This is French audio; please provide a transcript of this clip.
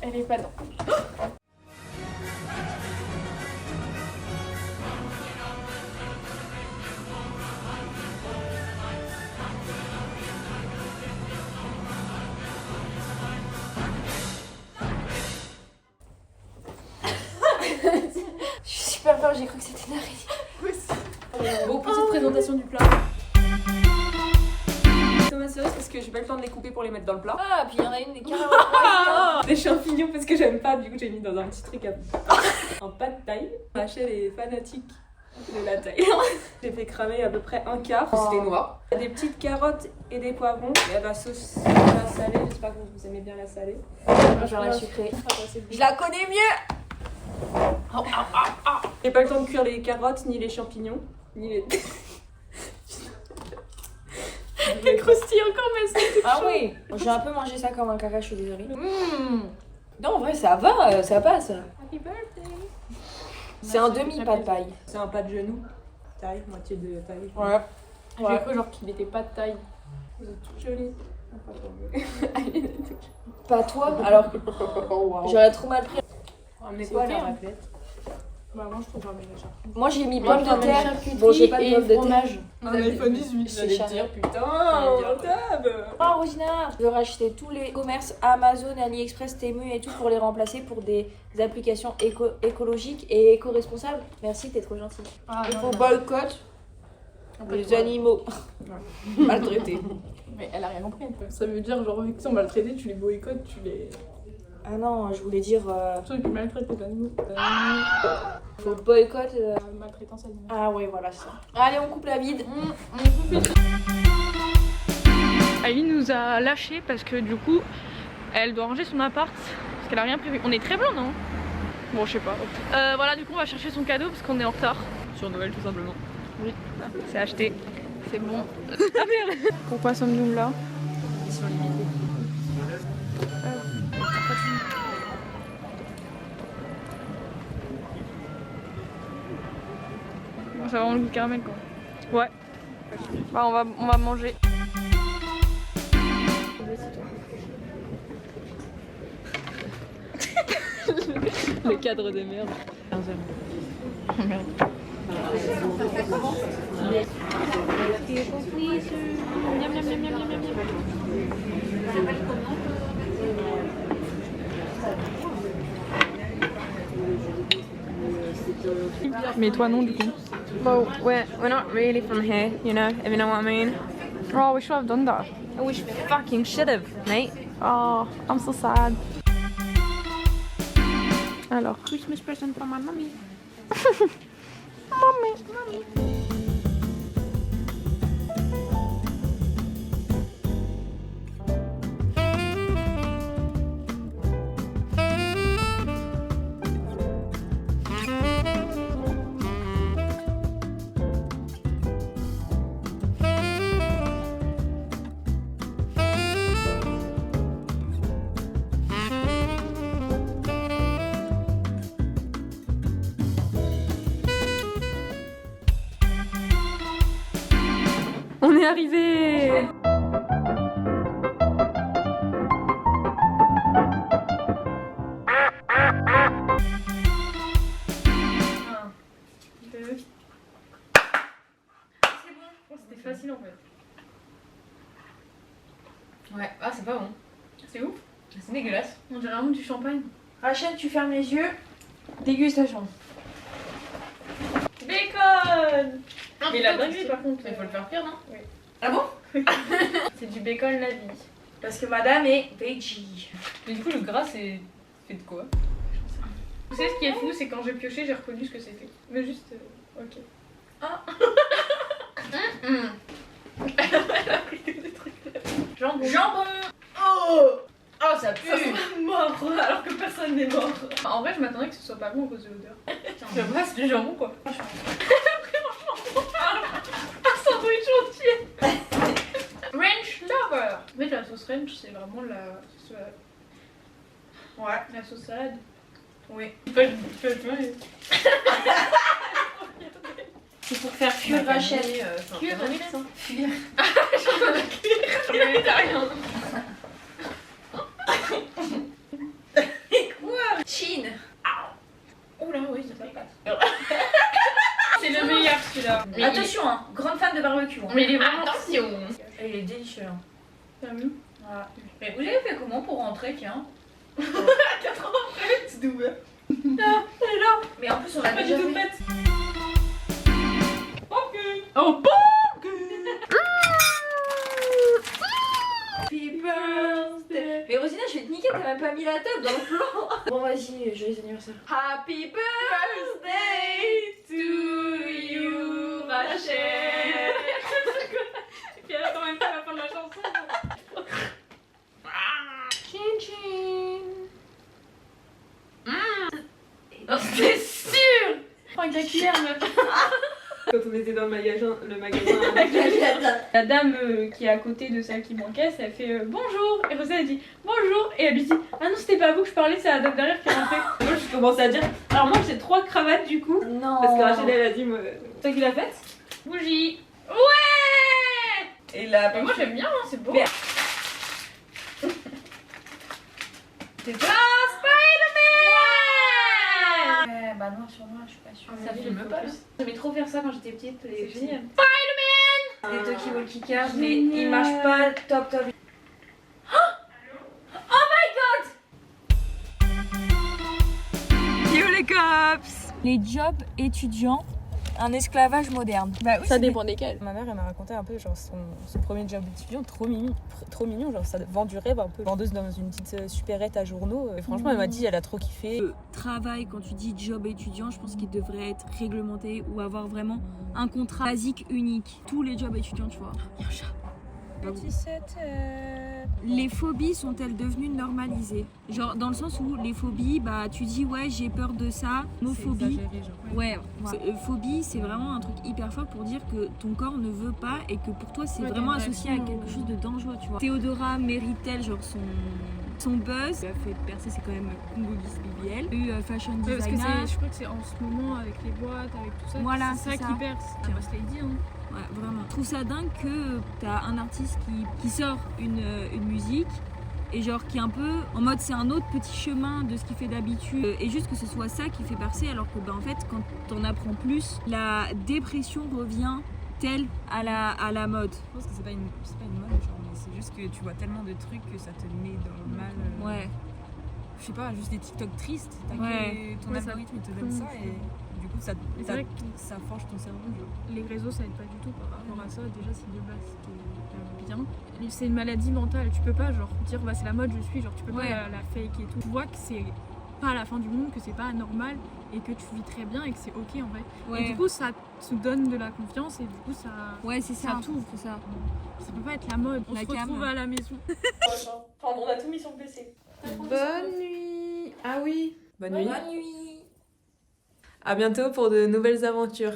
Elle est pas dans. Je suis super peur, j'ai cru que c'était une araignée. Bon, petite présentation du plat. Tomates sauce parce que j'ai pas le temps de les couper pour les mettre dans le plat. Ah, puis il y en a une des carrément. Des champignons parce que j'aime pas, du coup j'ai mis dans un petit truc en pâte thaï. Rachel est fanatique de la thaï. J'ai fait cramer à peu près un quart, c'était noir. Il y a des petites carottes et des poivrons. Il y a la sauce la salée, j'espère que vous aimez bien la salée. Moi, genre la sucrée. Je la connais mieux. J'ai pas le temps de cuire les carottes, ni les champignons, ni les... Elle croustille encore, mais c'est tout Ah chaud. oui. J'ai un peu mangé ça comme un caca, je suis désolée. Non, en vrai, ça va, ça passe. Happy birthday. C'est un demi pas de paille. C'est un pas de genou. Taille, moitié de taille. Ouais. J'ai cru genre qu'il était pas de taille. Vous êtes toute jolie. Pas toi, alors Wow. j'aurais trop mal pris. Ramenez C'est quoi ok, la hein. raclette? Bah moi je trouve ramener la charcuterie. Moi j'ai mis Moi, pommes je de terre. charcuterie Bon, j'ai pas de et pommes de terre. fromage. Un iPhone 18, C'est j'allais cher. dire putain, Ouais, rentable. Oh Rosina, je veux racheter tous les commerces Amazon, AliExpress, Temu et tout pour les remplacer pour des applications écologiques et éco-responsables. Merci, t'es trop gentille. Ah, Il non, faut non. boycott les animaux maltraités. Mais elle a rien compris un peu. Ça veut dire genre vu qu'ils sont maltraités, tu les boycottes, tu les... Ah non, je voulais dire Toi tu maltraites les animaux. faut boycott. Maltraitance animale. Ah ouais, voilà ça. Allez, on coupe la vide. Aileen nous a lâchés parce que du coup elle doit ranger son appart parce qu'elle a rien prévu. On est très blanc, non? Bon, je sais pas. Voilà, du coup on va chercher son cadeau parce qu'on est en retard sur Noël tout simplement. Oui, c'est acheté, c'est bon. Pourquoi sommes-nous là? Ils sont limités. Bon, ça va vraiment le goût de caramel quoi. Ouais. Bah on va manger. Le cadre de merde. Oh merde. Miam, miam, miam, miam, miam, miam. Mais toi non du coup. Well, we're not really from here, you know, if you know what I mean. Oh, we should have done that. I wish we fucking should have, mate. Oh, I'm so sad. Alors. Christmas present for my mummy. On est arrivé. C'était facile en fait. Ouais, ah, c'est pas bon. C'est ouf. C'est dégueulasse. On dirait vraiment du champagne. Rachel, tu fermes les yeux. Dégustation. Bacon. Mais il a dingué par contre. Il faut le faire cuire, non? Oui. Ah bon? C'est du bacon la vie. Parce que madame est veggie. Mais du coup, le gras, c'est fait de quoi? Vous savez ce qui est fou, c'est quand j'ai pioché, j'ai reconnu ce que c'était. Mais juste, ok. Ah. Elle a pris des trucs là. Jambon. Jambon! Oh! Oh, ça pue! Ça sent mort alors que personne n'est mort. En vrai, je m'attendais que ce soit pas bon à cause de l'odeur. J'avoue, c'est du jambon quoi. Un sandwich entier. Ranch lover. En fait, la sauce ranch, c'est vraiment la sauce. Ouais. La sauce salade. Oui. C'est pour faire cuire Rachel. Cuire, Rachel. Cuire. Je suis en train de cuire. Il est végétarien. chou. Mais il est vraiment attention. Et il est délicieux. Hein. T'as vu? Voilà. Mais vous avez fait comment pour rentrer, tiens? 4 ans après, c'est ouvert. Mais en plus, on l'a Pas du déjà tout fait. bête. Oh, Happy birthday. Mais Rosina, je vais te niquer, t'as même pas mis la table dans le plan. Bon, vas-y, joyeux anniversaire. Happy birthday to you, Rachel. Et puis elle attend même pas la fin de la chanson. Chin chin. Oh, c'est sûr. Prends avec la cuillère, meuf. Quand on était dans le magasin La dame qui est à côté de celle qui m'encaisse, elle fait bonjour. Et Rosette elle dit bonjour. Et elle lui dit ah non, c'était pas vous que je parlais, c'est la dame derrière qui est rentrée. Moi je commence à dire alors moi j'ai 3 cravates du coup. Non. Parce que Rachel elle a dit, c'est toi qui l'as faite. Bougie. Ouais. Et là, Mais moi j'aime bien, hein, c'est beau. Mais- C'est pas Spider-Man. Ouais, bah noir sur noir, je suis pas sûre. Ça filme pas. J'aimais trop faire ça quand j'étais petite. C'est génial. Les Toki Walkie Cars, mais ils marchent pas top top. Yo les cops. Les jobs étudiants, un esclavage moderne. Bah oui, ça dépend desquels. Ma mère, elle m'a raconté un peu genre son premier job étudiant, trop mignon, genre ça vend du rêve un peu. Vendeuse dans une petite supérette à journaux. Et franchement, elle m'a dit, elle a trop kiffé. Travail, quand tu dis job étudiant, je pense qu'il devrait être réglementé ou avoir vraiment un contrat basique unique. Tous les jobs étudiants, tu vois. Il y a un chat. Les phobies sont-elles devenues normalisées? Genre dans le sens où les phobies, bah tu dis ouais j'ai peur de ça, homophobie. Ouais, phobie c'est vraiment un truc hyper fort pour dire que ton corps ne veut pas et que pour toi c'est vraiment associé à quelque chose de dangereux, tu vois. Théodora mérite-t-elle genre son buzz? Elle a fait percer, c'est quand même Congolese BBL. Fashion Ouais, parce que designer. je crois que c'est en ce moment avec les boîtes, avec tout ça. Voilà, c'est c'est ça ça. qui perce. C'est Boss Lady, hein. Ouais, vraiment. Je trouve ça dingue que t'as un artiste qui sort une musique et genre qui est un peu en mode c'est un autre petit chemin de ce qu'il fait d'habitude et juste que ce soit ça qui fait percer alors que bah en fait quand t'en apprends plus, la dépression revient telle à la mode. Je pense que c'est pas une mode, genre, mais c'est juste que tu vois tellement de trucs que ça te met dans le mal. Ouais. Je sais pas, juste des TikTok tristes. T'as Ouais. que ton algorithme il te donne ça et du coup ça Mais c'est vrai que ça forge ton cerveau. Genre. les réseaux ça aide pas du tout par rapport à ça. Déjà c'est de base qui est bien. C'est une maladie mentale, tu peux pas genre dire bah c'est la mode je suis, genre tu peux Ouais. pas la fake et tout. Tu vois que c'est pas la fin du monde, que c'est pas anormal et que tu vis très bien et que c'est ok en vrai. Ouais. Et du coup ça te donne de la confiance et du coup ça Ouais, c'est ça. ça t'ouvre. C'est ça. Ça peut pas être la mode. On La se cam. retrouve à la maison. Enfin, on a tout mis sur le PC. Bonne nuit. Ah oui. Bonne nuit. Bonne nuit. À bientôt pour de nouvelles aventures.